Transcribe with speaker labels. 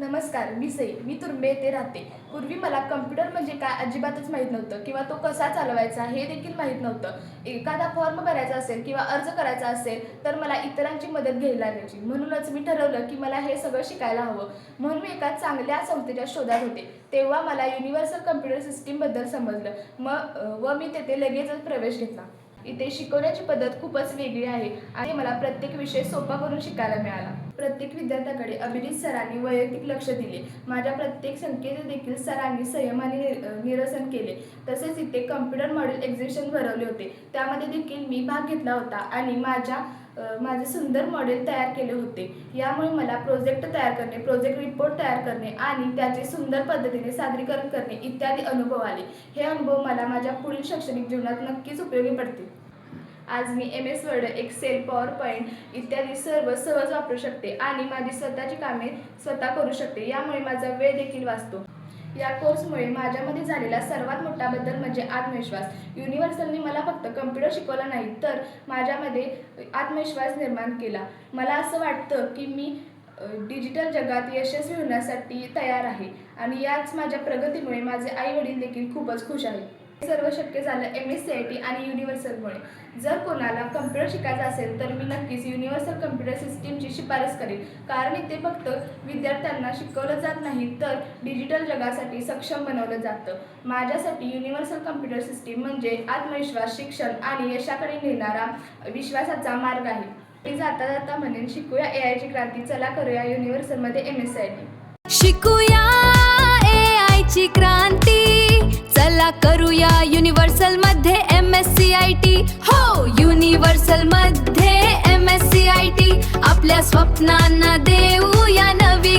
Speaker 1: नमस्कार, मी सई. मी तुर्बे येथे राहते. पूर्वी मला कम्प्युटर म्हणजे काय अजिबातच माहीत नव्हतं किंवा तो कसा चालवायचा हे देखील माहीत नव्हतं. एखादा फॉर्म भरायचा असेल किंवा अर्ज करायचा असेल तर मला इतरांची मदत घ्यायला लागायची. म्हणूनच मी ठरवलं की मला हे सगळं शिकायला हवं. म्हणून मी एका चांगल्या संस्थेच्या शोधात होते. तेव्हा मला युनिव्हर्सल कम्प्युटर सिस्टीमबद्दल समजलं. व मी तेथे लगेचच प्रवेश घेतला. इथे शिकवण्याची पद्धत खूपच वेगळी आहे आणि मला प्रत्येक विषय सोपा करून शिकायला मिळाला. प्रत्येक विद्यार्थ्याकडे अभिजित सरांनी वैयक्तिक लक्ष दिले. माझ्या प्रत्येक शंकेचे देखील सरांनी संयमाने निरसन केले. तसेच इथे कम्प्युटर मॉडेल एक्झिबिशन भरवले होते. त्यामध्ये देखील मी भाग घेतला होता आणि माझे सुंदर मॉडेल तयार केले होते. यामुळे मला प्रोजेक्ट तयार करणे, प्रोजेक्ट रिपोर्ट तयार करणे आणि त्याचे सुंदर पद्धतीने सादरीकरण करणे इत्यादी अनुभव आले. हे अनुभव मला माझ्या पुढील शैक्षणिक जीवनात नक्कीच उपयोगी पडतील. आज मी MS वर्ड, एक्सेल, पॉवरपॉईंट इत्यादी सर्व सहज वापरू शकते आणि माझी स्वतःची कामे स्वतः करू शकते. यामुळे माझा वेळ देखील वाचतो. या कोर्समुळे माझ्यामध्ये झालेला सर्वात मोठा बदल म्हणजे आत्मविश्वास. युनिव्हर्सलने मला फक्त कम्प्युटर शिकवला नाही तर माझ्यामध्ये आत्मविश्वास निर्माण केला. मला असं वाटतं की मी डिजिटल जगात यशस्वी होण्यासाठी तयार आहे आणि याच माझ्या प्रगतीमुळे माझे आई वडील देखील खूपच खुश आहेत. हे सर्व शक्य झालं MSCIT आणि युनिव्हर्सलमुळे. जर कोणाला कम्प्युटर शिकायचा असेल तर मी नक्कीच युनिव्हर्सल कम्प्युटर सिस्टीमची शिफारस करेन. कारण इथे फक्त विद्यार्थ्यांना शिकवलं जात नाही तर डिजिटल जगासाठी सक्षम बनवलं जातं. माझ्यासाठी युनिव्हर्सल कम्प्युटर सिस्टीम म्हणजे आत्मविश्वास, शिक्षण आणि यशाकडे नेणारा विश्वासाचा मार्ग आहे. मी जाता जाता म्हणेन, शिकूया AI ची क्रांती. चला करूया युनिव्हर्सलमध्ये MSCIT.
Speaker 2: शिकूया AI ची क्रांती. चला करूया युनिव्हर्सल मध्ये MSCIT. हो, युनिव्हर्सल मध्ये MSCIT. आपल्या स्वप्नांना देऊया नवी